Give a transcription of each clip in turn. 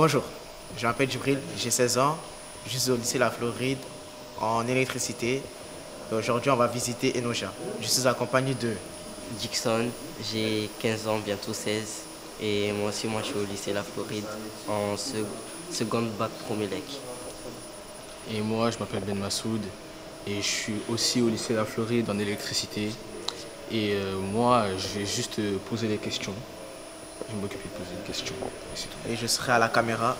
Bonjour, je m'appelle Djibril, j'ai 16 ans, je suis au lycée La Floride en électricité. Aujourd'hui, on va visiter Enoja. Je suis accompagné de... Dixon, j'ai 15 ans, bientôt 16. Et moi aussi, je suis au lycée La Floride en seconde bac Promélec. Et moi, je m'appelle Ben Massoud et je suis aussi au lycée La Floride en électricité. Et moi, je vais juste poser des questions. Je vais m'occuper de poser des questions. Et c'est tout. Et je serai à la caméra.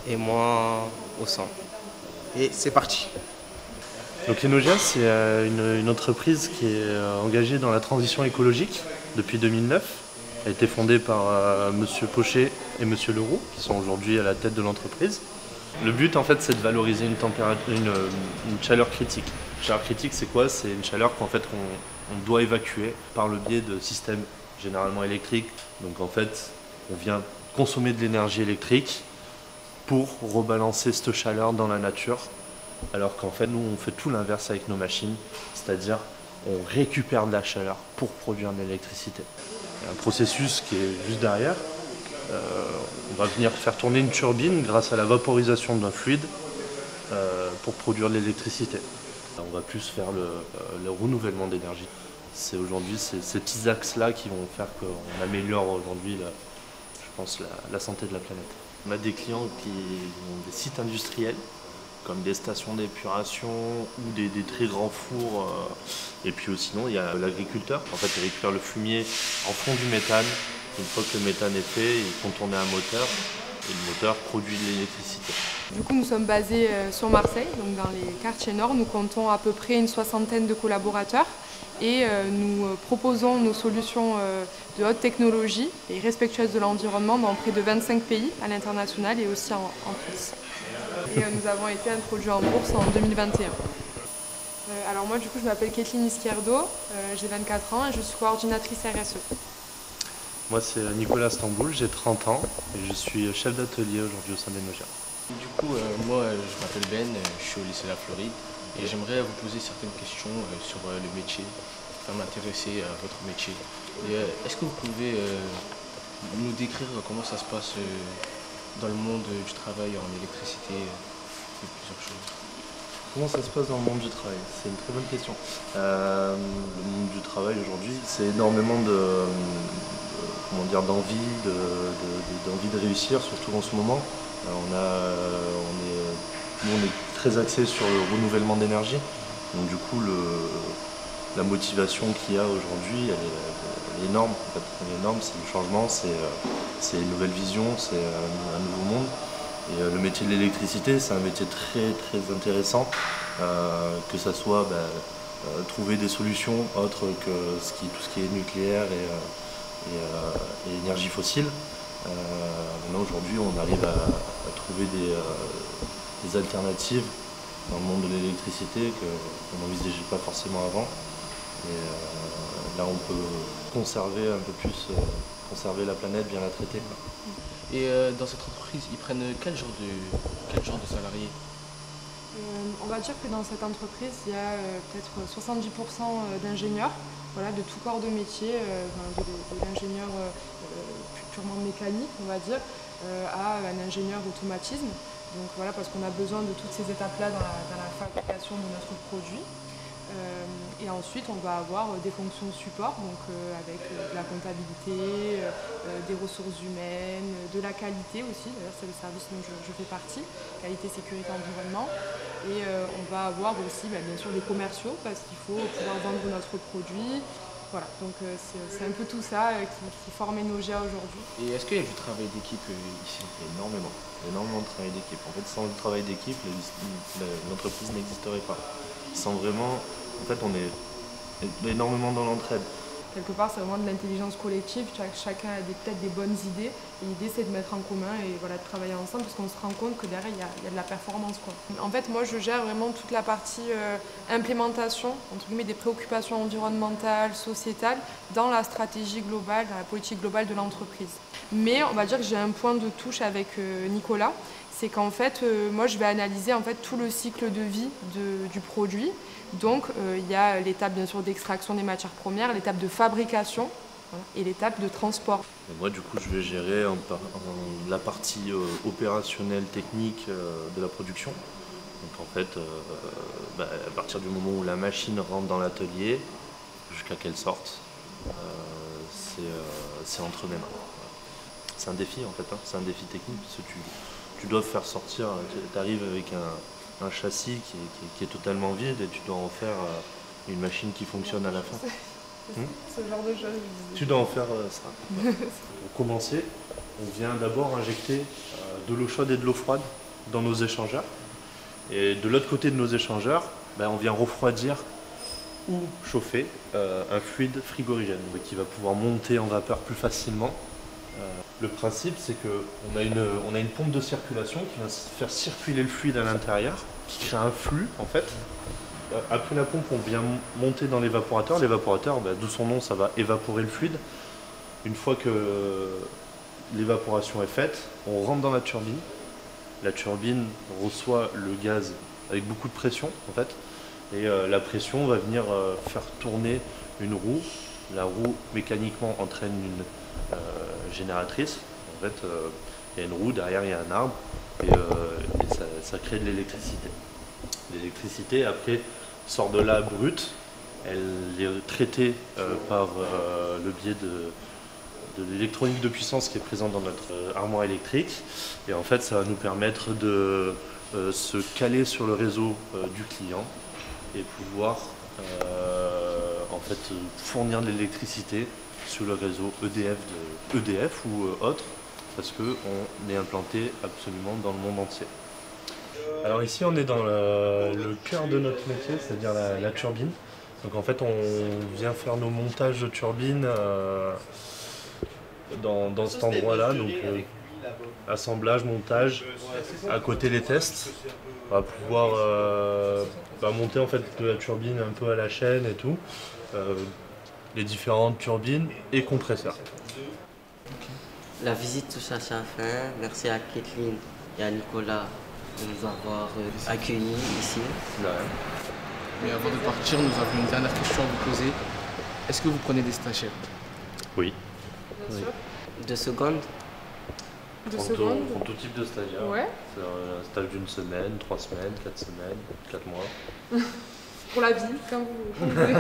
Et moi, au son. Et c'est parti. Donc Enoja, c'est une entreprise qui est engagée dans la transition écologique depuis 2009. Elle a été fondée par Monsieur Pochet et Monsieur Leroux, qui sont aujourd'hui à la tête de l'entreprise. Le but, en fait, c'est de valoriser une chaleur critique. Une chaleur critique, c'est quoi? C'est une chaleur qu'on doit évacuer par le biais de systèmes généralement électriques. Donc en fait, on vient consommer de l'énergie électrique pour rebalancer cette chaleur dans la nature. Alors qu'en fait, nous, on fait tout l'inverse avec nos machines, c'est-à-dire on récupère de la chaleur pour produire de l'électricité. Il y a un processus qui est juste derrière. On va venir faire tourner une turbine grâce à la vaporisation d'un fluide pour produire de l'électricité. On va plus faire le renouvellement d'énergie. C'est aujourd'hui ces petits axes-là qui vont faire qu'on améliore aujourd'hui, je pense, la santé de la planète. On a des clients qui ont des sites industriels, comme des stations d'épuration ou des très grands fours. Et puis sinon, il y a l'agriculteur. En fait, il récupère le fumier en fond du méthane. Une fois que le méthane est fait, ils font tourner un moteur et le moteur produit de l'électricité. Du coup, nous sommes basés sur Marseille, donc dans les quartiers nord. Nous comptons à peu près une soixantaine de collaborateurs et nous proposons nos solutions de haute technologie et respectueuses de l'environnement dans près de 25 pays à l'international et aussi en France. Et nous avons été introduits en bourse en 2021. Alors moi, du coup, je m'appelle Kathleen Izquierdo, j'ai 24 ans et je suis coordinatrice RSE. Moi, c'est Nicolas Stamboul, j'ai 30 ans et je suis chef d'atelier aujourd'hui au sein d'Enoja. Du coup, moi, je m'appelle Ben, je suis au lycée La Floride et j'aimerais vous poser certaines questions sur le métier, enfin m'intéresser à votre métier. Est-ce que vous pouvez nous décrire comment ça se passe dans le monde du travail en électricité et plusieurs choses? Comment ça se passe dans le monde du travail? C'est une très bonne question. Le monde du travail aujourd'hui, c'est énormément d'envie de réussir, surtout en ce moment. Nous, on est très axé sur le renouvellement d'énergie. Donc du coup, la motivation qu'il y a aujourd'hui, elle est énorme. En fait, elle est énorme, c'est le changement, c'est une nouvelle vision, c'est un nouveau monde. Et le métier de l'électricité, c'est un métier très très intéressant, que ça soit trouver des solutions autres que tout ce qui est nucléaire et énergie fossile. Maintenant aujourd'hui, on arrive à trouver des alternatives dans le monde de l'électricité qu'on n'envisageait pas forcément avant. Et là, on peut conserver un peu plus, conserver la planète, bien la traiter, quoi. Et dans cette entreprise, ils prennent quel genre de salariés? On va dire que dans cette entreprise, il y a peut-être 70% d'ingénieurs, voilà, de tout corps de métier, de l'ingénieur purement mécanique, on va dire, à un ingénieur d'automatisme. Donc voilà, parce qu'on a besoin de toutes ces étapes-là dans la fabrication de notre produit. Et ensuite, on va avoir des fonctions support, donc avec de la comptabilité, des ressources humaines, de la qualité aussi. D'ailleurs, c'est le service dont je fais partie, qualité, sécurité, environnement. Et on va avoir aussi, bien sûr, des commerciaux, parce qu'il faut pouvoir vendre notre produit. Voilà, donc c'est un peu tout ça qui forme Enoja aujourd'hui. Et est-ce qu'il y a du travail d'équipe ici? Énormément de travail d'équipe. En fait, sans le travail d'équipe, l'entreprise n'existerait pas. Sans vraiment, en fait, on est énormément dans l'entraide. Quelque part, c'est vraiment de l'intelligence collective, chacun a peut-être des bonnes idées, et l'idée c'est de mettre en commun et voilà, de travailler ensemble, parce qu'on se rend compte que derrière il y a de la performance, quoi. En fait, moi je gère vraiment toute la partie implémentation, entre guillemets, des préoccupations environnementales, sociétales, dans la stratégie globale, dans la politique globale de l'entreprise. Mais on va dire que j'ai un point de touche avec Nicolas, c'est qu'en fait, moi je vais analyser en fait, tout le cycle de vie du produit. Donc il y a l'étape bien sûr d'extraction des matières premières, l'étape de fabrication, Voilà. Et l'étape de transport. Et moi, du coup, je vais gérer la partie opérationnelle, technique de la production. Donc en fait, à partir du moment où la machine rentre dans l'atelier, jusqu'à qu'elle sorte, c'est entre mes mains. C'est un défi en fait, hein. C'est un défi technique parce que tu dois faire sortir, tu arrives avec un châssis qui est totalement vide et tu dois en faire une machine qui fonctionne à la fin. Ce genre de choses. Tu dois en faire ça. Pour commencer, on vient d'abord injecter de l'eau chaude et de l'eau froide dans nos échangeurs. Et de l'autre côté de nos échangeurs, on vient refroidir ou chauffer un fluide frigorigène qui va pouvoir monter en vapeur plus facilement. Le principe, c'est qu'on a une pompe de circulation qui va faire circuler le fluide à l'intérieur, qui crée un flux en fait. Après la pompe, on vient monter dans l'évaporateur. L'évaporateur, d'où son nom, ça va évaporer le fluide. Une fois que l'évaporation est faite, on rentre dans la turbine. La turbine reçoit le gaz avec beaucoup de pression en fait. Et la pression va venir faire tourner une roue. La roue mécaniquement entraîne une génératrice. En fait, il y a une roue, derrière il y a un arbre et ça crée de l'électricité. L'électricité après sort de là brute, elle est traitée par le biais de l'électronique de puissance qui est présente dans notre armoire électrique et en fait ça va nous permettre de se caler sur le réseau du client et pouvoir en fait fournir de l'électricité sur le réseau EDF ou autre parce qu'on est implanté absolument dans le monde entier. Alors ici on est dans le cœur de notre métier, c'est-à-dire la turbine. Donc en fait on vient faire nos montages de turbines dans cet endroit-là, donc assemblage, montage, à côté les tests. On va pouvoir monter en fait de la turbine un peu à la chaîne et tout, les différentes turbines et compresseurs. La visite touche à sa fin. Merci à Kathleen et à Nicolas de nous avoir accueillis ici. Mais avant de partir, nous avons une dernière question à vous poser. Est-ce que vous prenez des stagiaires? Oui. Bien sûr. 2 secondes. 2 secondes. Pour tout type de stagiaire. Ouais. C'est un stage d'1 semaine, 3 semaines, 4 semaines, 4 mois. Pour la vie, comme vous voulez.